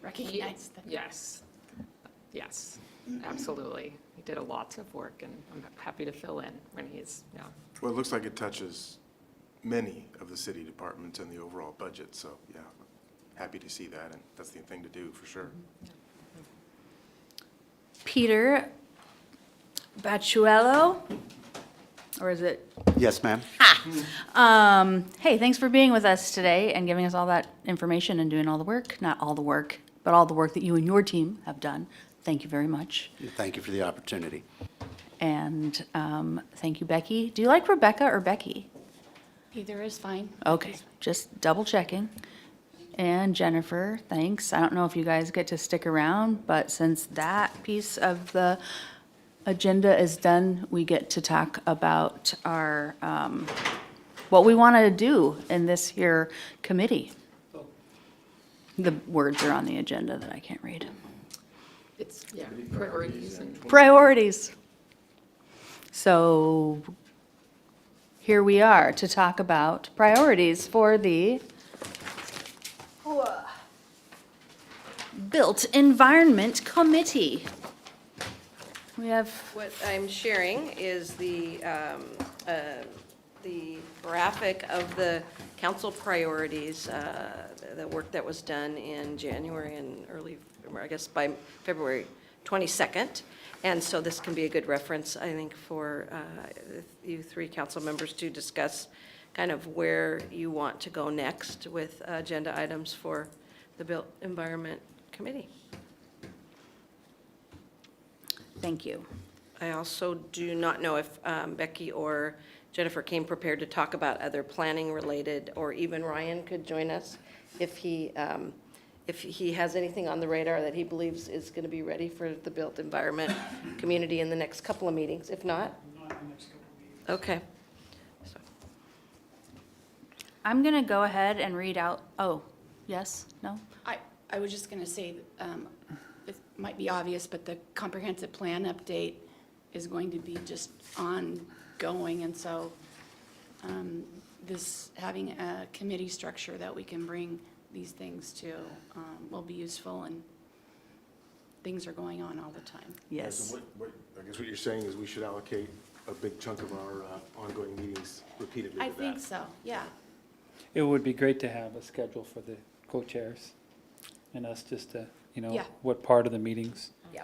recognize that. Yes, yes, absolutely. He did a lot of work, and I'm happy to fill in when he's, yeah. Well, it looks like it touches many of the city departments and the overall budget, so, yeah, happy to see that, and that's the thing to do, for sure. Peter Baciuelo, or is it? Yes, ma'am? Hey, thanks for being with us today and giving us all that information and doing all the work. Not all the work, but all the work that you and your team have done. Thank you very much. Thank you for the opportunity. And thank you, Becky. Do you like Rebecca or Becky? Either is fine. Okay, just double checking. And Jennifer, thanks. I don't know if you guys get to stick around, but since that piece of the agenda is done, we get to talk about our, what we want to do in this here committee. The words are on the agenda that I can't read. It's, yeah, priorities and. Priorities. So here we are to talk about priorities for the Built Environment Committee. We have, What I'm sharing is the graphic of the council priorities, the work that was done in January and early, I guess by February 22nd. And so this can be a good reference, I think, for you three council members to discuss kind of where you want to go next with agenda items for the Built Environment Committee. thank you. I also do not know if Becky or Jennifer came prepared to talk about other planning-related, or even Ryan could join us if he has anything on the radar that he believes is going to be ready for the built environment community in the next couple of meetings. If not? Okay. So, I'm going to go ahead and read out, oh, yes, no? I was just going to say, it might be obvious, but the comprehensive plan update is going to be just ongoing, and so this, having a committee structure that we can bring these things to will be useful, and things are going on all the time. Yes. So I guess what you're saying is we should allocate a big chunk of our ongoing meetings repeatedly I to that. think so, yeah. It would be great to have a schedule for the co-chairs and us just to, Yeah. what part of the meetings. Yeah.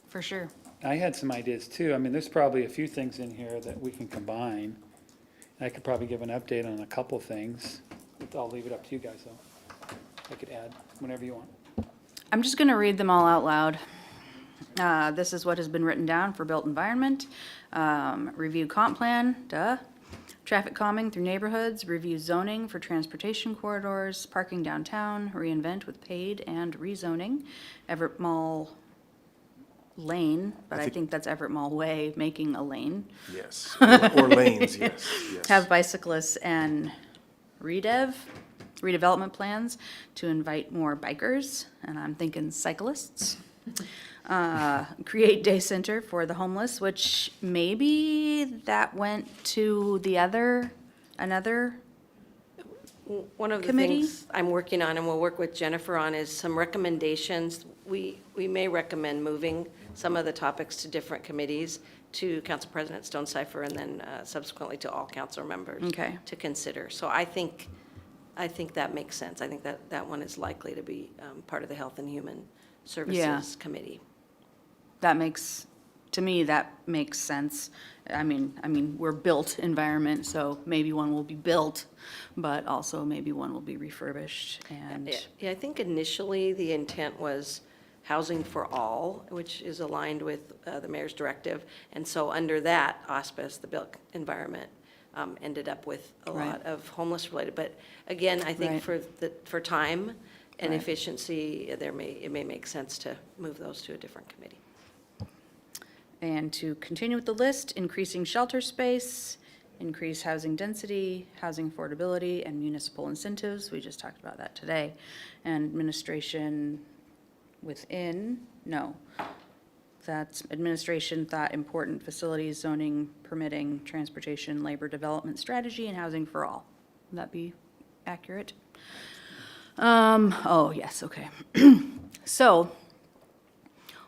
For sure. I had some ideas too. I mean, there's probably a few things in here that we can combine. I could probably give an update on a couple things. I'll leave it up to you guys though. I could add whenever you want. I'm just going to read them all out loud. This is what has been written down for built environment. Review comp plan, duh. Traffic calming through neighborhoods, review zoning for transportation corridors, parking downtown, reinvent with paid and rezoning. Everett Mall Lane, but I think that's Everett Mall Way, making a lane. Yes, or lanes, yes, yes. Have bicyclists and redevelopment plans to invite more bikers, and I'm thinking cyclists. Create day center for the homeless, which maybe that went to the another, One of the Committee? things I'm working on, and we'll work with Jennifer on, is some recommendations. We may recommend moving some of the topics to different committees, to Council President Stonecipher, and then subsequently to all council members. Okay. To consider. So I think that makes sense. I think that one is likely to be part of the Health and Human Services Committee. that makes, to me, that makes sense. I mean, we're built environment, so maybe one will be built, but also maybe one will be refurbished and, Yeah, I think initially the intent was housing for all, which is aligned with the mayor's directive. And so under that auspice, the built environment ended up with a Right. lot of homeless related. But again, I think Right. for time and Right. efficiency, it may make sense to move those to a different committee. and to continue with the list, increasing shelter space, increase housing density, housing affordability, and municipal incentives. We just talked about that today. And administration within, no. That's administration thought important facilities, zoning, permitting, transportation, labor development strategy, and housing for all. Would that be accurate? Oh, yes, okay. So,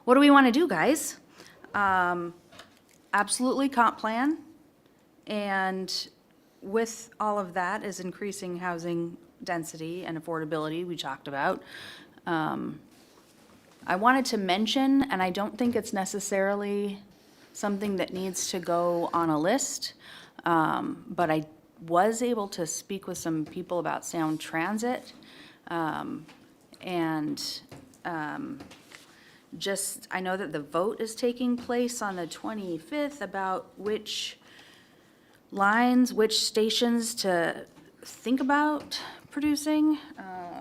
what do we want to do, guys? Absolutely comp plan. And with all of that is increasing housing density and affordability we talked about. I wanted to mention, and I don't think it's necessarily something that needs to go on a list, but I was able to speak with some people about sound transit. Just, I know that the vote is taking place on the 25th about which lines, which stations to think about producing.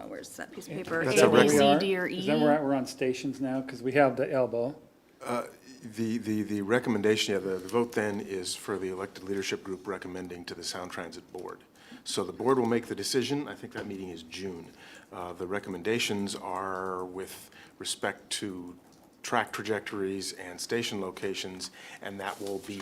Where's that piece of paper? That's A, a B, rec- C, D, or Is that where E? we're on stations now? Because we have the elbow. The recommendation, the vote then is for the elected leadership group recommending to the Sound Transit Board. So the board will make the decision. I think that meeting is June. The recommendations are with respect to track trajectories and station locations, and that will be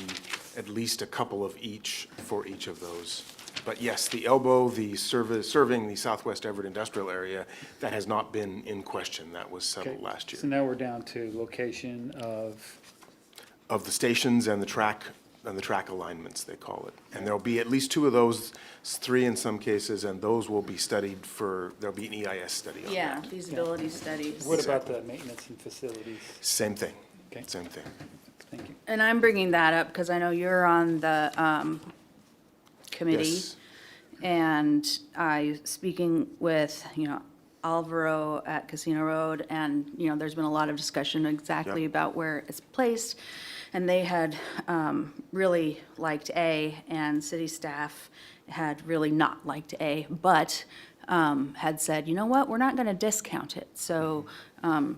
at least a couple of each for each of those. But yes, the elbow, the serving the Southwest Everett industrial area, that has not been in question. That was settled Okay, last year. So now we're down to location Of the stations and the track alignments, they call it. And there'll be at least two of those, 3 in some cases, and those will be studied there'll be an EIS study on Yeah, that. feasibility studies. what about the maintenance and facilities? Same thing, Okay. same thing. Thank you. And I'm bringing that up because I know you're on the committee. Yes. And speaking with, Alvaro at Casino Road, and, there's been a lot of discussion exactly Yep. about where it's placed. And they had really liked A, and city staff had really not liked A, but had said, you know what, we're not going to discount it. So I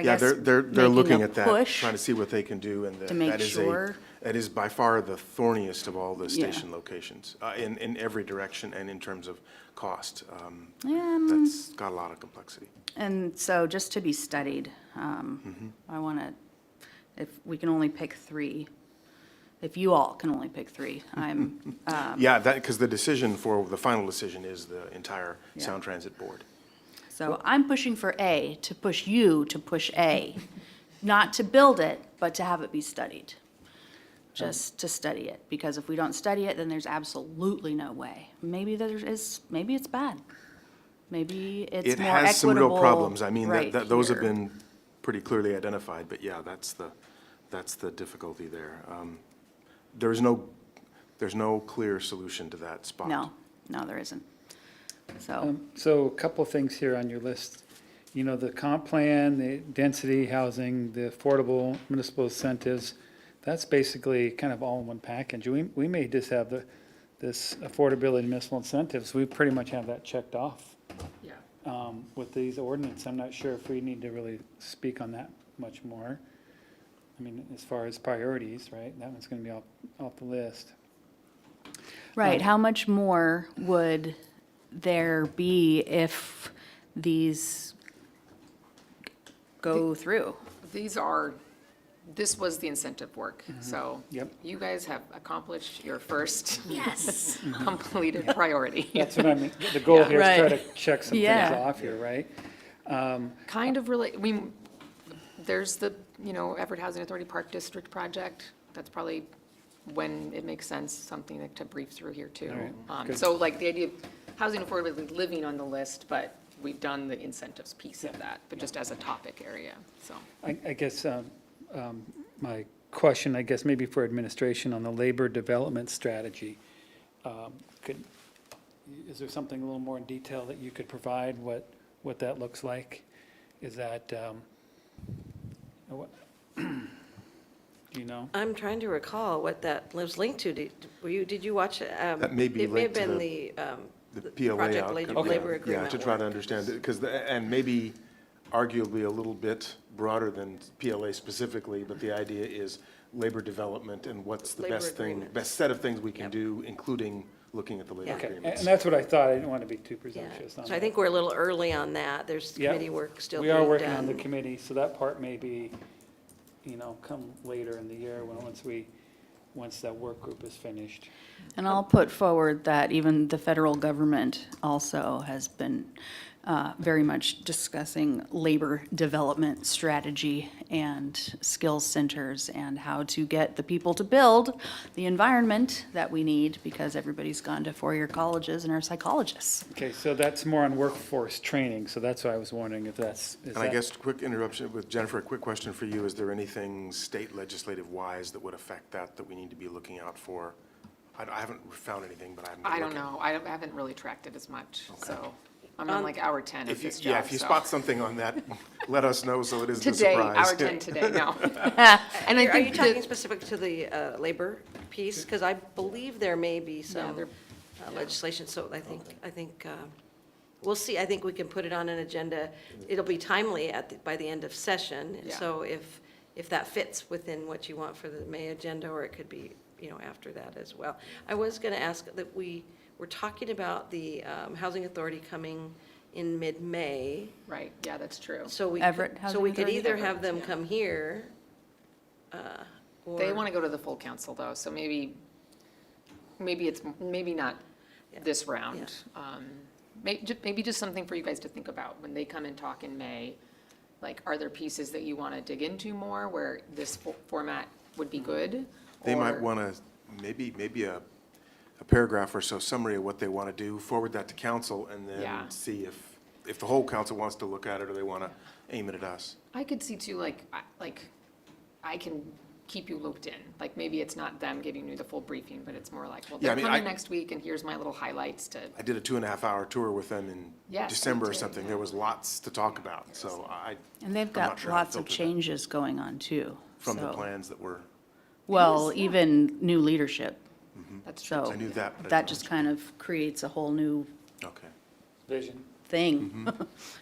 Yeah, guess they're making looking a at that, push trying to see what they can do, and to make that is sure. that is by far the thorniest of all the Yeah. station locations, in every direction and in terms of cost. Um, That's got a lot of complexity. And so just to be studied, I want to, if we can only pick 3, if you all can only pick 3, I'm, Yeah, because the final decision is the entire Yeah. Sound Transit Board. so I'm pushing for A, to push you to push A. Not to build it, but to have it be studied. Just to study it, because if we don't study it, then there's absolutely no way. Maybe maybe it's bad. Maybe it's It more equitable. has some real problems. I mean, right those have here. been pretty clearly identified, but yeah, that's the difficulty there. There's no clear solution to that spot. No, there isn't. So, So a couple of things here on your list. The comp plan, the density housing, the affordable municipal incentives, that's basically kind of all in one package. We may just have this affordability municipal incentives, we pretty much have that checked off Yeah. with these ordinance. I'm not sure if we need to really speak on that much more. I mean, as far as priorities, right? That one's going to be off the list. right, how much more would there be if these go through? This was the incentive work, so. Yep. You guys have accomplished your first Yes. completed priority. That's what I mean. The goal here is try Right. to check some things Yeah. off here, right? Kind of there's the, Everett Housing Authority Park District project. That's probably when it makes sense, something to brief through here too. All right, good. So like the idea of housing affordability living on the list, but we've done the incentives piece of that, but just as a topic area, so. I guess my question, I guess, maybe for administration on the labor development strategy. Is there something a little more in detail that you could provide, what that looks like? Is that, do you know? I'm trying to recall what that was linked to. Did you watch it? That may be It may have linked to been the PLA Project outcome. Labor Yeah, Agreement to try to work. understand it, because, and maybe arguably a little bit broader than PLA specifically, but the idea is labor development and what's the Labor best thing, agreements. best set of things we can Yep. do, including looking at the labor Yeah. Okay, agreements. and that's what I thought. I didn't want to be too Yeah. presumptuous on that. So I think we're a little early on that. There's Yeah. committee work still We being are done. working on the committee, so that part may be, come later in the year once that work group is finished. And I'll put forward that even the federal government also has been very much discussing labor development strategy and skills centers and how to get the people to build the environment that we need, because everybody's gone to four-year colleges and are psychologists. Okay, so that's more on workforce training, so that's why I was wondering if is And I that- guess, quick interruption with Jennifer, a quick question for you. Is there anything state legislative wise that would affect that we need to be looking out for? I haven't found anything, but I haven't been I don't looking. know. I haven't really tracked it as much, so I'm on like hour 10 of If you, this job. yeah, if you so- spot something on that, let us know so it isn't a Today, surprise. hour 10 today, no. And I Are you think talking that, specific to the labor piece? Because I believe there may be some there- legislation, so I think, we'll see. I think we can put it on an agenda. It'll be timely by the end of session. Yeah. So if that fits within what you want for the May agenda, or it could be, after that as well. I was going to ask that we're talking about the Housing Authority coming in mid-May. right, yeah, that's true. So we Everett could, so Housing we could Authority? either have Everett, them yeah. come here, or. They want to go to the full council, though, so maybe not Yeah. this round. Maybe just something for you guys to think about when they come and talk in May. Like, are there pieces that you want to dig into more where this format would be good? They might Or- want to, maybe a paragraph or so summary of what they want to do, forward that to council, and Yeah. then see if the whole council wants to look at it, or they want to aim it at us. I could see too, I can keep you looped in. Like, maybe it's not them giving you the full briefing, but it's more like, well, Yeah, I they're mean, coming I- next week, and here's my little highlights to, I did a 2.5-hour tour with them in Yes, December me or too, something. yeah. There was lots to talk about, so And they've I'm got not sure how to lots of filter that. changes going on, too. From the So- plans that were, Well, Yes, yeah. even new leadership, that's true. so I knew that, but I that didn't just know. kind of creates a whole new Okay. Vision. thing.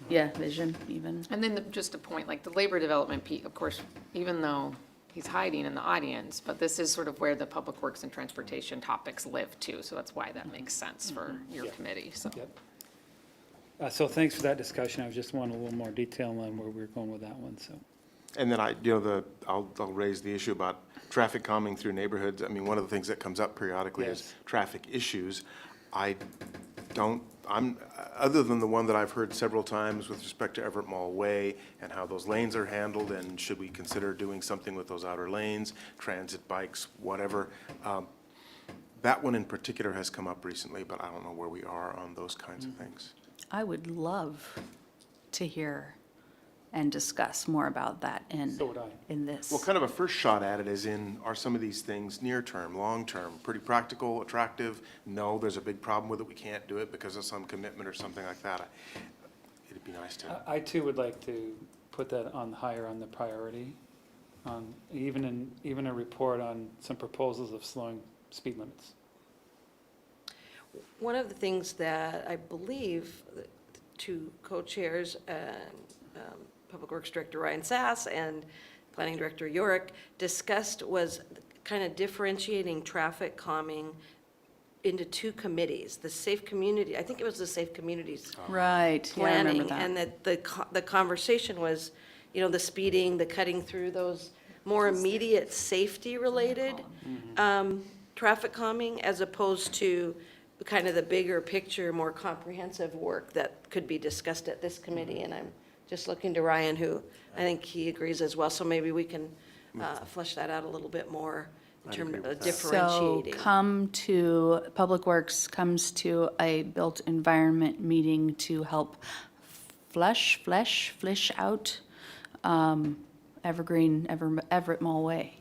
Yeah, vision even. And then just a point, like the labor development piece, of course, even though he's hiding in the audience, but this is sort of where the public works and transportation topics live too, so that's why that makes sense for your Yeah. committee, so. Yep. So thanks for that discussion. I was just wanting a little more detail on where we were going with that one, so. And then I'll raise the issue about traffic calming through neighborhoods. I mean, one of the things that comes up periodically is Yes. traffic issues. Other than the one that I've heard several times with respect to Everett Mall Way and how those lanes are handled, and should we consider doing something with those outer lanes, transit bikes, whatever. That one in particular has come up recently, but I don't know where we are on those kinds of things. I would love to hear and discuss more about that So would I. in this. Well, kind of a first shot at it is are some of these things near-term, long-term, pretty practical, attractive? No, there's a big problem with it, we can't do it because of some commitment or something like that. It'd be nice to, I too would like to put that higher on the priority, even a report on some proposals of slowing speed limits. One of the things that I believe the two co-chairs, Public Works Director Ryan Sass and Planning Director Yorick discussed was kind of differentiating traffic calming into two committees, the Safe Community, I think it was the Safe Communities Right, yeah, I remember planning, that. and that the conversation was, the speeding, the cutting through those more immediate safety-related traffic calming, as opposed to kind of the bigger picture, more comprehensive work that could be discussed at this committee. And I'm just looking to Ryan, who I think he agrees as well, so maybe we can flesh that out a little bit more in terms agree of with that. So Public Works comes to a built environment meeting to help flesh out Everett Mall Way.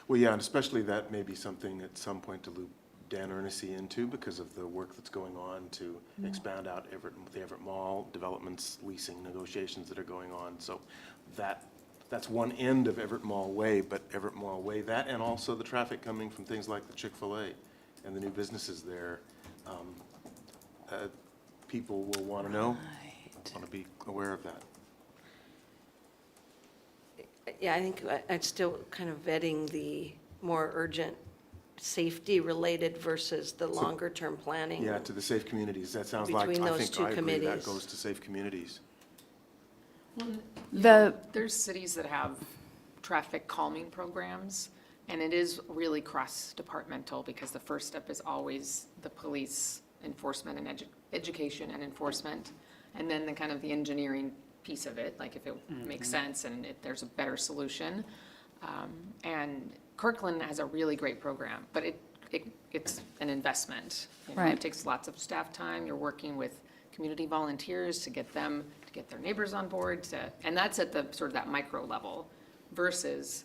Well, yeah, and especially that may be something at some point to loop Dan Ernest into because of the work that's going on to expand out the Everett Mall developments, leasing negotiations that are going on. So that's one end of Everett Mall Way, but Everett Mall Way, that and also the traffic coming from things like the Chick-fil-A and the new businesses there. People will want to know, want to be aware of that. Yeah, I think I'd still kind of vetting the more urgent safety-related versus the longer-term planning. Yeah, to the safe communities. That sounds like, Between I those think two I agree, that committees. goes to safe communities. There's cities that have traffic calming programs, and it is really cross-departmental because the first step is always the police enforcement and education and enforcement, and then the kind of the engineering piece of it, like if it makes sense and if there's a better solution. And Kirkland has a really great program, but it's an investment. You know, Right. It takes lots of staff time. You're working with community volunteers to get them, to get their neighbors on board, and that's at the sort of that micro level versus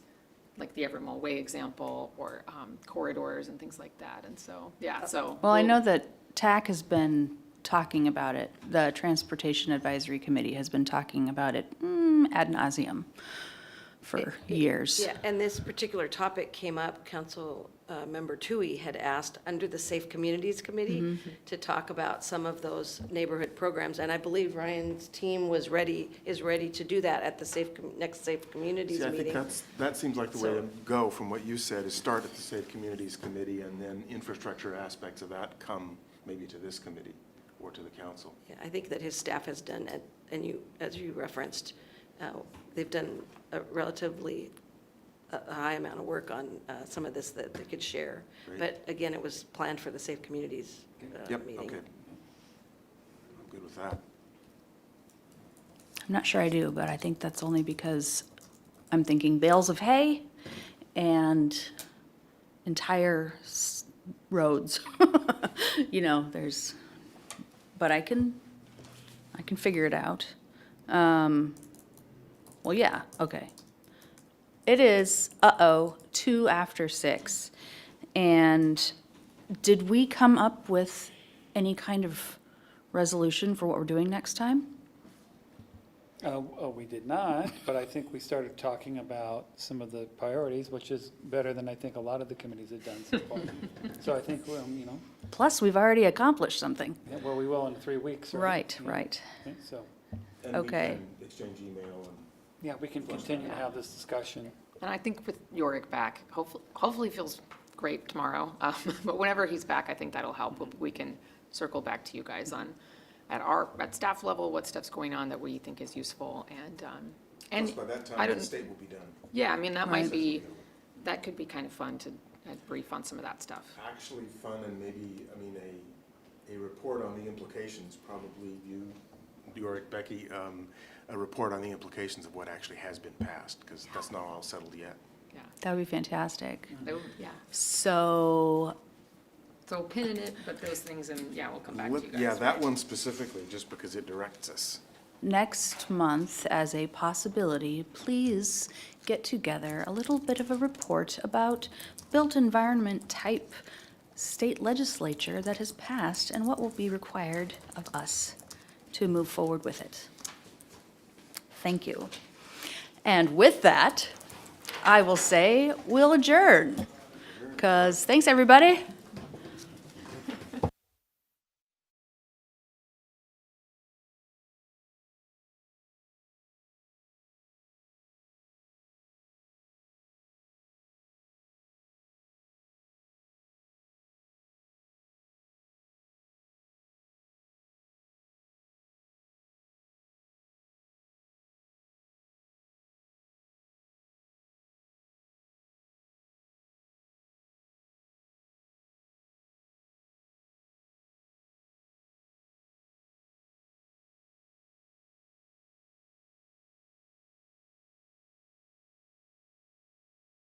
like the Everett Mall Way example or corridors and things like that. And so, yeah, so. Well, I know that TAC has been talking about it. The Transportation Advisory Committee has been talking about it ad nauseum for years. Yeah, and this particular topic came up, Council Member Tui had asked under the Safe Communities Committee to talk about some of those neighborhood programs, and I believe Ryan's team is ready to do that at the next Safe Communities See, I think meeting. that seems like the way So- to go from what you said, is start at the Safe Communities Committee and then infrastructure aspects of that come maybe to this committee or to the council. Yeah, I think that his staff has done, and you, as you referenced, they've done a relatively high amount of work on some of this that they could share. Great. But again, it was planned for the Safe Communities Yep, meeting. okay. I'm good with that. I'm not sure I do, but I think that's only because I'm thinking bales of hay and entire roads. You know, but I can figure it out. Well, yeah, okay. It is, 2 after 6. And did we come up with any kind of resolution for what we're doing next time? We did not, but I think we started talking about some of the priorities, which is better than I think a lot of the committees have done so far. So I think, you know, Plus, we've already accomplished something. yeah, well, we will in 3 weeks, right? Right, Yeah. right. Okay, so, And we Okay. can exchange email and. yeah, we can continue to have this discussion. And I think with Yorick back, hopefully feels great tomorrow. But whenever he's back, I think that'll help. We can circle back to you guys on, at staff level, what stuff's going on that we think is useful and Plus, by that I time, the don't, state will be done. yeah, I mean, that might Right. be, that could be kind of fun to brief on some of that stuff. Actually fun and maybe, I mean, a report on the implications, probably you, Yorick, Becky, a report on the implications of what actually has been passed, because that's not all settled yet. Yeah, That would be fantastic. yeah. So, So pin in it, but those things, and yeah, we'll come back to you guys. Yeah, that one specifically, just because it directs us. next month, as a possibility, please get together a little bit of a report about built environment type state legislature that has passed and what will be required of us to move forward with it. Thank you. And with that, I will say we'll adjourn. Because, thanks, everybody.